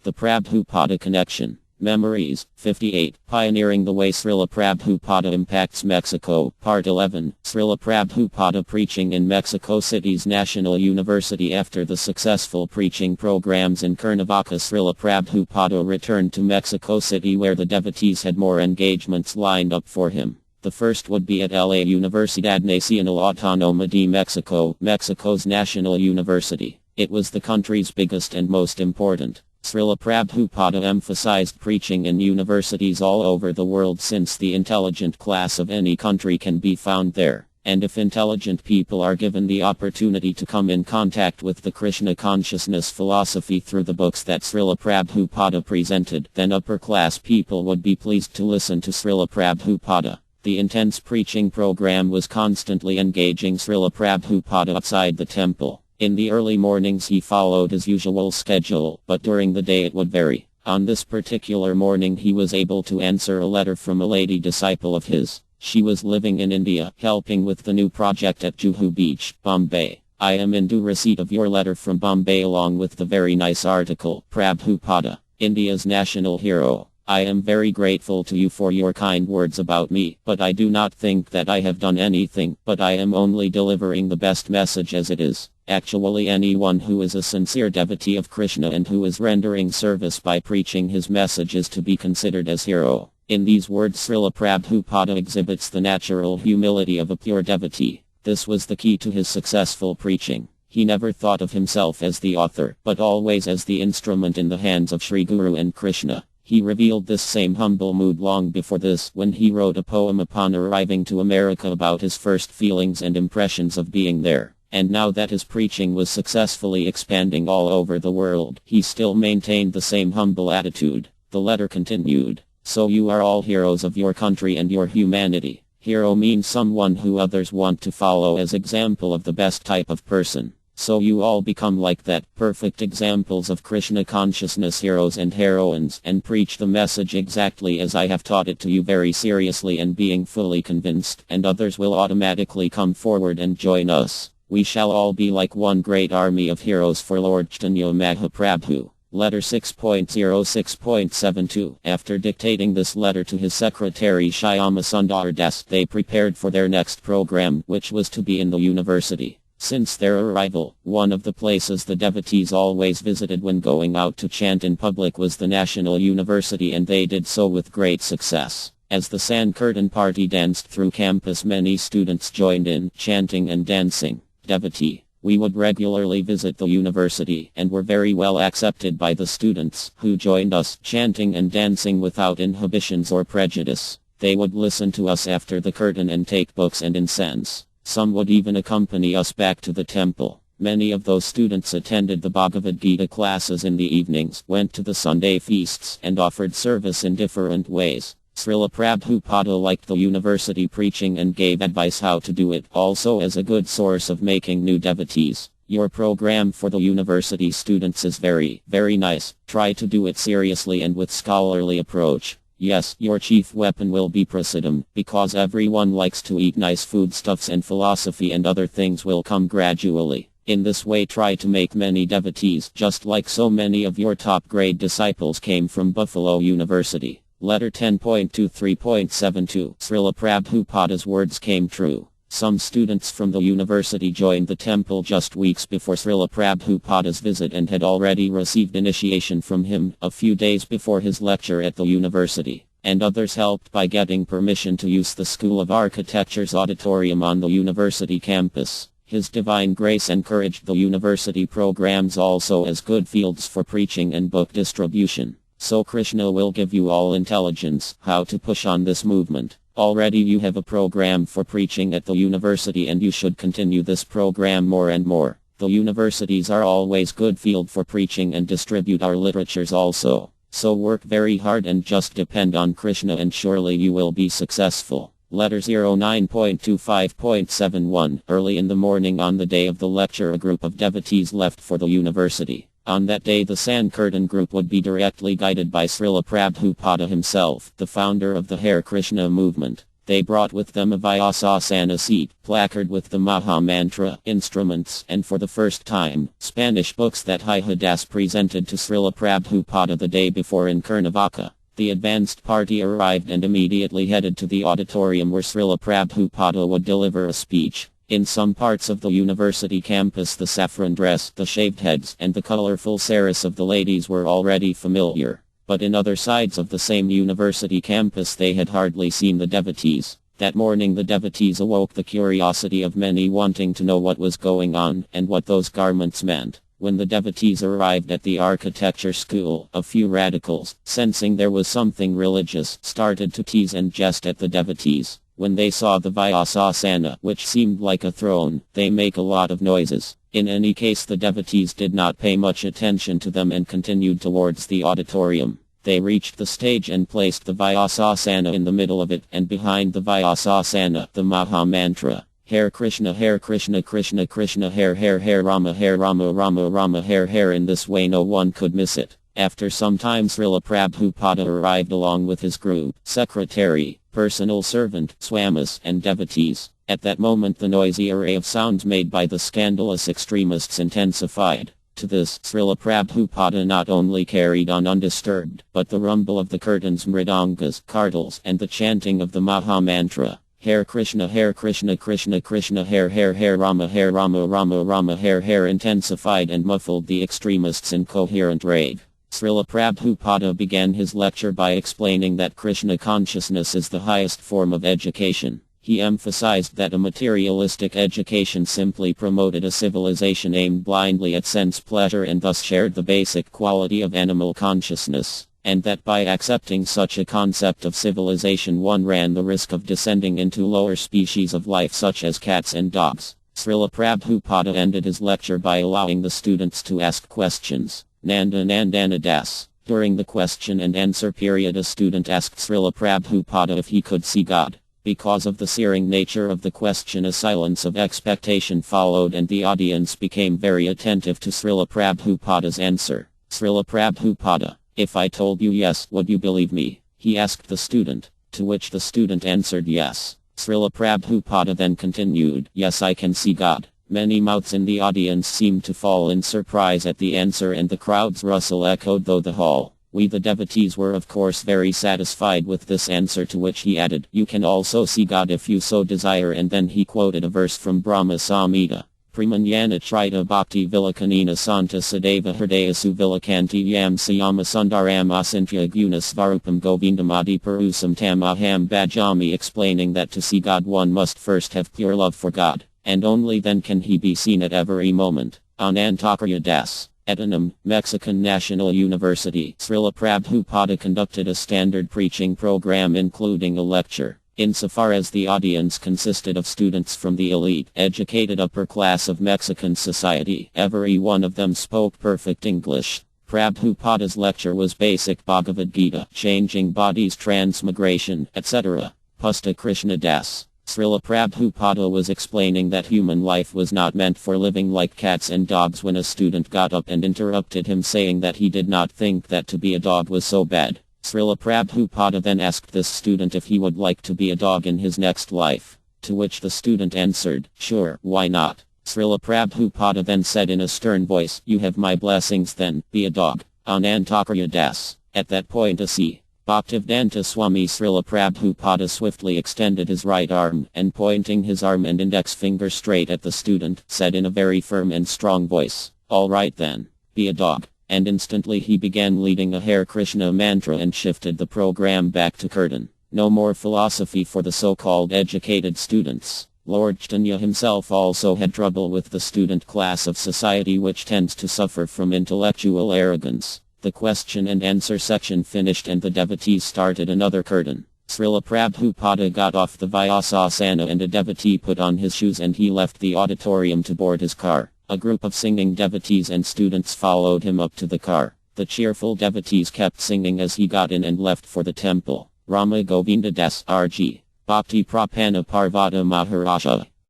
The Prabhupada Connection. Memories. 58. Pioneering the Way Srila Prabhupada Impacts Mexico. Part 11. Srila Prabhupada Preaching in Mexico City's National University. After the successful preaching programs in Cuernavaca, Srila Prabhupada returned to Mexico City, where the devotees had more engagements lined up for him. The first would be at La Universidad Nacional Autónoma de Mexico, Mexico's national university. It was the country's biggest and most important. Srila Prabhupada emphasized preaching in universities all over the world, since the intelligent class of any country can be found there. And if intelligent people are given the opportunity to come in contact with the Krishna consciousness philosophy through the books that Srila Prabhupada presented, then upper class people would be pleased to listen to Srila Prabhupada. The intense preaching program was constantly engaging Srila Prabhupada outside the temple. In the early mornings he followed his usual schedule, but during the day it would vary. On this particular morning he was able to answer a letter from a lady disciple of his. She was living in India, helping with the new project at Juhu Beach, Bombay. "I am in due receipt of your letter from Bombay along with the very nice article, Prabhupada, India's national hero. I am very grateful to you for your kind words about me, but I do not think that I have done anything, but I am only delivering the best message as it is. Actually, anyone who is a sincere devotee of Krishna and who is rendering service by preaching his message is to be considered as hero." In these words, Srila Prabhupada exhibits the natural humility of a pure devotee. This was the key to his successful preaching. He never thought of himself as the author, but always as the instrument in the hands of Sri Guru and Krishna. He revealed this same humble mood long before this, when he wrote a poem upon arriving to America about his first feelings and impressions of being there. And now that his preaching was successfully expanding all over the world, he still maintained the same humble attitude. The letter continued, "So you are all heroes of your country and your humanity." Hero means someone who others want to follow as example of the best type of person. So you all become like that, perfect examples of Krishna consciousness heroes and heroines, and preach the message exactly as I have taught it to you, very seriously and being fully convinced, and others will automatically come forward and join us. We shall all be like one great army of heroes for Lord Chaitanya Mahaprabhu. Letter 6.06.72. After dictating this letter to his secretary Shyama Sundar Das, they prepared for their next program, which was to be in the university. Since their arrival, one of the places the devotees always visited when going out to chant in public was the National University, and they did so with great success. As the Sankirtan party danced through campus, many students joined in, chanting and dancing. Devotee. We would regularly visit the university, and were very well accepted by the students, who joined us, chanting and dancing without inhibitions or prejudice. They would listen to us after the curtain and take books and incense. Some would even accompany us back to the temple. Many of those students attended the Bhagavad Gita classes in the evenings, went to the Sunday feasts, and offered service in different ways. Srila Prabhupada liked the university preaching and gave advice how to do it, also as a good source of making new devotees. Your program for the university students is very, very nice. Try to do it seriously and with scholarly approach. Yes, your chief weapon will be prasadam, because everyone likes to eat nice foodstuffs, and philosophy and other things will come gradually. In this way try to make many devotees, just like so many of your top grade disciples came from Buffalo University. Letter 10.23.72. Srila Prabhupada's words came true. Some students from the university joined the temple just weeks before Srila Prabhupada's visit and had already received initiation from him a few days before his lecture at the university. And others helped by getting permission to use the School of Architecture's auditorium on the university campus. His divine grace encouraged the university programs also as good fields for preaching and book distribution. So Krishna will give you all intelligence how to push on this movement. Already you have a program for preaching at the university, and you should continue this program more and more. The universities are always good field for preaching and distribute our literatures also. So work very hard and just depend on Krishna, and surely you will be successful. Letter 09.25.71. Early in the morning on the day of the lecture, a group of devotees left for the university. On that day the Sankirtan group would be directly guided by Srila Prabhupada himself, the founder of the Hare Krishna movement. They brought with them a Vyasasana seat, placard with the Maha Mantra, instruments, and for the first time, Spanish books that Haridas presented to Srila Prabhupada the day before in Cuernavaca. The advanced party arrived and immediately headed to the auditorium where Srila Prabhupada would deliver a speech. In some parts of the university campus the saffron dress, the shaved heads, and the colorful saris of the ladies were already familiar. But in other sides of the same university campus they had hardly seen the devotees. That morning the devotees awoke the curiosity of many wanting to know what was going on, and what those garments meant. When the devotees arrived at the architecture school, a few radicals, sensing there was something religious, started to tease and jest at the devotees. When they saw the Vyasasana, which seemed like a throne, they make a lot of noises. In any case the devotees did not pay much attention to them and continued towards the auditorium. They reached the stage and placed the Vyasasana in the middle of it, and behind the Vyasasana, the Maha Mantra. Hare Krishna, Krishna Krishna, Hare Rama, Rama Rama, Hare. In this way no one could miss it. After some time Srila Prabhupada arrived along with his group, secretary, personal servant, swamis, and devotees. At that moment the noisy array of sounds made by the scandalous extremists intensified. To this, Srila Prabhupada not only carried on undisturbed, but the rumble of the curtains, mridangas, kartals, and the chanting of the Maha Mantra. Hare Krishna, Krishna Krishna, Hare Rama, Rama Rama, Hare intensified and muffled the extremists' incoherent rave. Srila Prabhupada began his lecture by explaining that Krishna consciousness is the highest form of education. He emphasized that a materialistic education simply promoted a civilization aimed blindly at sense pleasure and thus shared the basic quality of animal consciousness, and that by accepting such a concept of civilization one ran the risk of descending into lower species of life such as cats and dogs. Srila Prabhupada ended his lecture by allowing the students to ask questions. Nandana Das. During the question and answer period a student asked Srila Prabhupada if he could see God. Because of the searing nature of the question a silence of expectation followed and the audience became very attentive to Srila Prabhupada's answer. Srila Prabhupada, if I told you yes, would you believe me? He asked the student, to which the student answered yes. Srila Prabhupada then continued, yes, I can see God. Many mouths in the audience seemed to fall in surprise at the answer and the crowd's rustle echoed through the hall. We the devotees were of course very satisfied with this answer, to which he added, you can also see God if you so desire, and then he quoted a verse from Brahma Samhita. Primanyana Trita Bhakti Vilakanina Santa Sadeva Hridayasu Vilakanti Yam Siyama Sundaram Asintya Guna Svarupam Govindamadi Purusam Tam Aham Bhajami, explaining that to see God one must first have pure love for God, and only then can he be seen at every moment. Anantakarya Das. At Annam, Mexican National University, Srila Prabhupada conducted a standard preaching program including a lecture. Insofar as the audience consisted of students from the elite, educated upper class of Mexican society, every one of them spoke perfect English. Prabhupada's lecture was basic Bhagavad Gita, changing bodies, transmigration, etc. Pusta Krishna Das. Srila Prabhupada was explaining that human life was not meant for living like cats and dogs when a student got up and interrupted him, saying that he did not think that to be a dog was so bad. Srila Prabhupada then asked this student if he would like to be a dog in his next life, to which the student answered, sure, why not? Srila Prabhupada then said in a stern voice, you have my blessings then, be a dog. Anantakarya Das. At that point a C. Bhaktivedanta Swami Srila Prabhupada swiftly extended his right arm, and pointing his arm and index finger straight at the student, said in a very firm and strong voice, all right then, be a dog. And instantly he began leading a Hare Krishna mantra and shifted the program back to curtain. No more philosophy for the so-called educated students. Lord Chaitanya himself also had trouble with the student class of society which tends to suffer from intellectual arrogance. The question and answer section finished and the devotees started another curtain. Srila Prabhupada got off the Vyasasana and a devotee put on his shoes and he left the auditorium to board his car. A group of singing devotees and students followed him up to the car. The cheerful devotees kept singing as he got in and left for the temple. Rama Govinda Das R.G. Bhakti Prapana Parvata Maharaja.